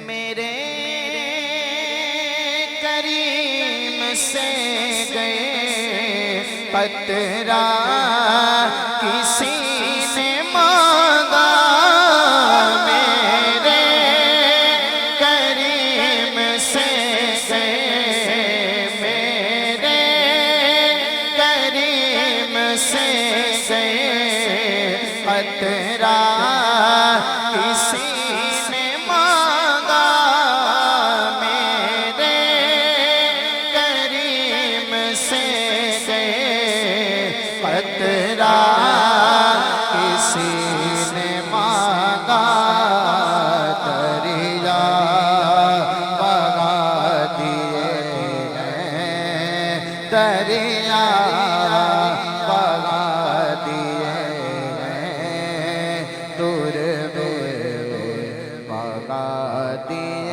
میرے کریم سے گئے قطرہ کسی نے مانگا، میرے کریم سے گئے، میرے کریم سے گئے قطرہ کسی نے مانگا، میرے کریم سے گئے قطرہ کسی نے مانگا، دریا بہا دیے ہیں، دریا بہا دیے ہیں، دور میں بہا دیے